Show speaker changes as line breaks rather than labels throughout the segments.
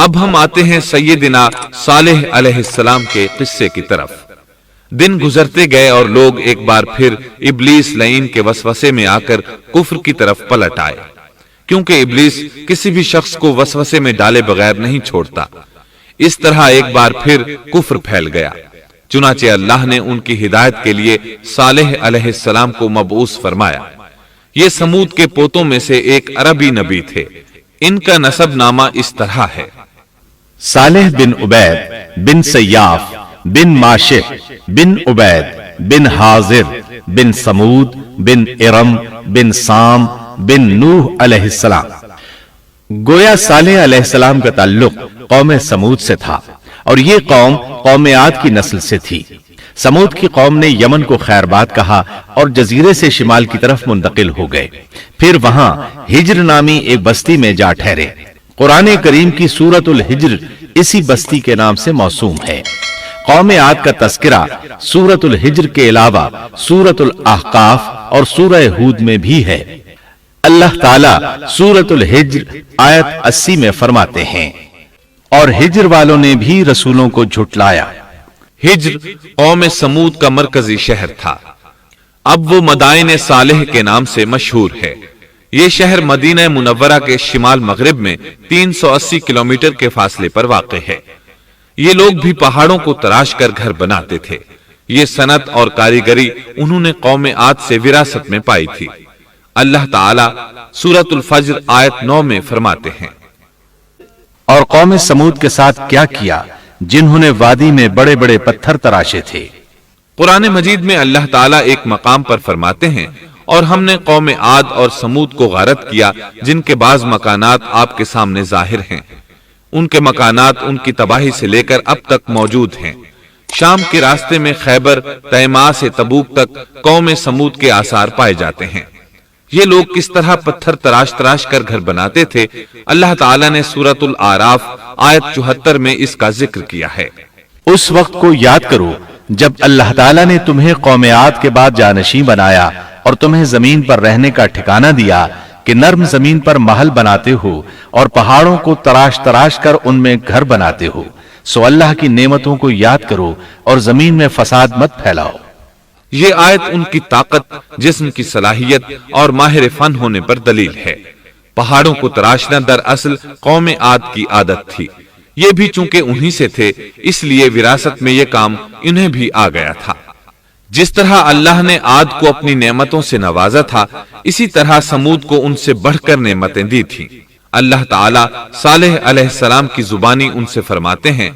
اب ہم آتے ہیں سیدنا صالح علیہ السلام کے قصے کی طرف۔ دن گزرتے گئے اور لوگ ایک بار پھر ابلیس لعین کے وسوسے میں آ کر کفر کی طرف پلٹ آئے، کیونکہ ابلیس کسی بھی شخص کو وسوسے میں ڈالے بغیر نہیں چھوڑتا۔ اس طرح ایک بار پھر کفر پھیل گیا، چنانچہ اللہ نے ان کی ہدایت کے لیے صالح علیہ السلام کو مبعوث فرمایا۔ یہ سمود کے پوتوں میں سے ایک عربی نبی تھے۔ ان کا نسب نامہ اس طرح ہے:
صالح بن عبید بن سیاف بن ماشق بن عبید بن حاضر بن سمود بن ارم بن سام بن نوح علیہ السلام۔ گویا صالح علیہ السلام کا تعلق قوم سمود سے تھا، اور یہ قوم قوم عاد کی نسل سے تھی۔ سمود کی قوم نے یمن کو خیرباد کہا اور جزیرے سے شمال کی طرف منتقل ہو گئے، پھر وہاں ہجر نامی ایک بستی میں جا ٹھہرے۔ قرآن کریم کی سورۃ الحجر اسی بستی کے نام سے موسوم ہے۔ قوم عاد کا تذکرہ سورۃ الحجر کے علاوہ سورۃ الاحقاف اور سورہ ہود میں بھی ہے۔ اللہ تعالیٰ سورۃ الحجر آیت 80 میں فرماتے ہیں: اور ہجر والوں نے بھی رسولوں کو جھٹلایا۔
ہجر قوم سمود کا مرکزی شہر تھا۔ اب وہ مدائن صالح کے نام سے مشہور ہے۔ یہ شہر مدینہ منورہ کے شمال مغرب میں 380 کلومیٹر کے فاصلے پر واقع ہے۔ یہ لوگ بھی پہاڑوں کو تراش کر گھر بناتے تھے۔ یہ صنعت اور کاریگری انہوں نے قوم عاد سے وراثت میں پائی تھی۔ اللہ تعالیٰ سورۃ الفجر آیت 9 میں فرماتے ہیں:
اور قوم سمود کے ساتھ کیا کیا جنہوں نے وادی میں بڑے بڑے پتھر تراشے تھے۔
قرآن مجید میں اللہ تعالیٰ ایک مقام پر فرماتے ہیں: اور ہم نے قوم عاد اور سمود کو غارت کیا جن کے بعض مکانات آپ کے سامنے ظاہر ہیں۔ ان کے مکانات ان کی تباہی سے لے کر اب تک موجود ہیں۔ شام کے راستے میں خیبر، تیماء سے تبوک تک قوم سمود کے آثار پائے جاتے ہیں۔ یہ لوگ کس طرح پتھر تراش تراش کر گھر بناتے تھے، اللہ تعالیٰ نے سورۃ الاعراف آیت 74 میں اس کا ذکر کیا ہے۔
اس وقت کو یاد کرو جب اللہ تعالیٰ نے تمہیں قوم عاد کے بعد جانشین بنایا اور تمہیں زمین پر رہنے کا ٹھکانہ دیا کہ نرم زمین پر محل بناتے ہو اور پہاڑوں کو تراش تراش کر ان میں گھر بناتے ہو۔ سو اللہ کی نعمتوں کو یاد کرو اور زمین میں فساد مت پھیلاؤ۔
یہ آیت ان کی طاقت، جسم کی صلاحیت اور ماہر فن ہونے پر دلیل ہے۔ پہاڑوں کو تراشنا دراصل قوم عاد کی عادت تھی۔ یہ بھی چونکہ انہی سے تھے، اس لیے وراثت میں یہ کام انہیں بھی آ گیا تھا۔ جس طرح اللہ نے عاد کو اپنی نعمتوں سے نوازا تھا، اسی طرح سمود کو ان سے بڑھ کر نعمتیں دی تھیں۔ اللہ تعالیٰ صالح علیہ السلام کی زبانی ان سے فرماتے ہیں: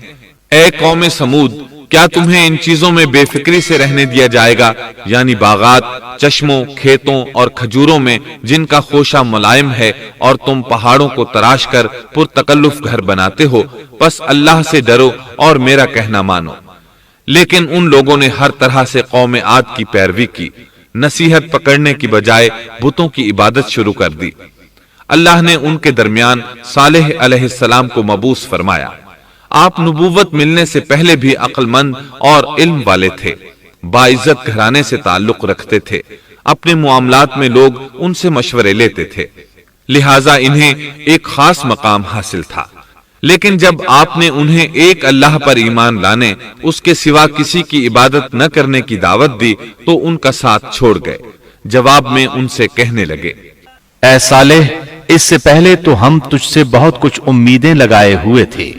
اے قوم سمود، کیا تمہیں ان چیزوں میں بے فکری سے رہنے دیا جائے گا، یعنی باغات، چشموں، کھیتوں اور کھجوروں میں جن کا خوشہ ملائم ہے، اور تم پہاڑوں کو تراش کر پرتکلف گھر بناتے ہو؟ پس اللہ سے ڈرو اور میرا کہنا مانو۔ لیکن ان لوگوں نے ہر طرح سے قوم عاد کی پیروی کی، نصیحت پکڑنے کی بجائے بتوں کی عبادت شروع کر دی۔ اللہ نے ان کے درمیان صالح علیہ السلام کو مبعوث فرمایا۔ آپ نبوت ملنے سے پہلے بھی عقل مند اور علم والے تھے، باعزت گھرانے سے تعلق رکھتے تھے، اپنے معاملات میں لوگ ان سے مشورے لیتے تھے، لہٰذا انہیں ایک خاص مقام حاصل تھا۔ لیکن جب آپ نے انہیں ایک اللہ پر ایمان لانے، اس کے سوا کسی کی عبادت نہ کرنے کی دعوت دی تو ان کا ساتھ چھوڑ گئے۔ جواب میں ان سے کہنے لگے:
اے صالح، اس سے پہلے تو ہم تجھ سے بہت کچھ امیدیں لگائے ہوئے تھے۔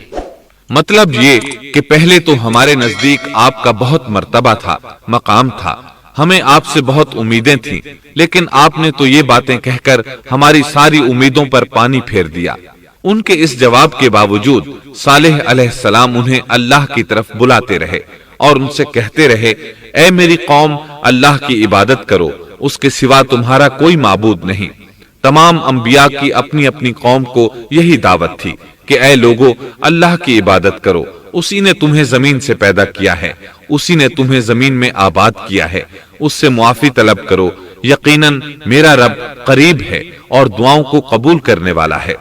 مطلب یہ کہ پہلے تو ہمارے نزدیک آپ کا بہت مرتبہ تھا، مقام تھا، ہمیں آپ سے بہت امیدیں تھیں، لیکن آپ نے تو یہ باتیں کہہ کر ہماری ساری امیدوں پر پانی پھیر دیا۔ ان کے اس جواب کے باوجود صالح علیہ السلام انہیں اللہ کی طرف بلاتے رہے اور ان سے کہتے رہے: اے میری قوم، اللہ کی عبادت کرو، اس کے سوا تمہارا کوئی معبود نہیں۔ تمام انبیاء کی اپنی اپنی قوم کو یہی دعوت تھی کہ اے لوگو، اللہ کی عبادت کرو، اسی نے تمہیں زمین سے پیدا کیا ہے، اسی نے تمہیں زمین میں آباد کیا ہے، اس سے معافی طلب کرو، یقیناً میرا رب قریب ہے اور دعاؤں کو قبول کرنے والا ہے۔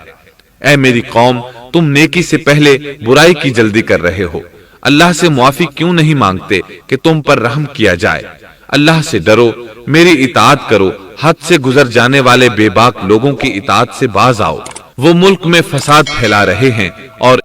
اے میری قوم، تم نیکی سے پہلے برائی کی جلدی کر رہے ہو، اللہ سے معافی کیوں نہیں مانگتے کہ تم پر رحم کیا جائے؟ اللہ سے ڈرو، میری اطاعت کرو، حد سے گزر جانے والے بے باک لوگوں کی اطاعت سے باز آؤ، وہ ملک میں فساد پھیلا رہے ہیں اور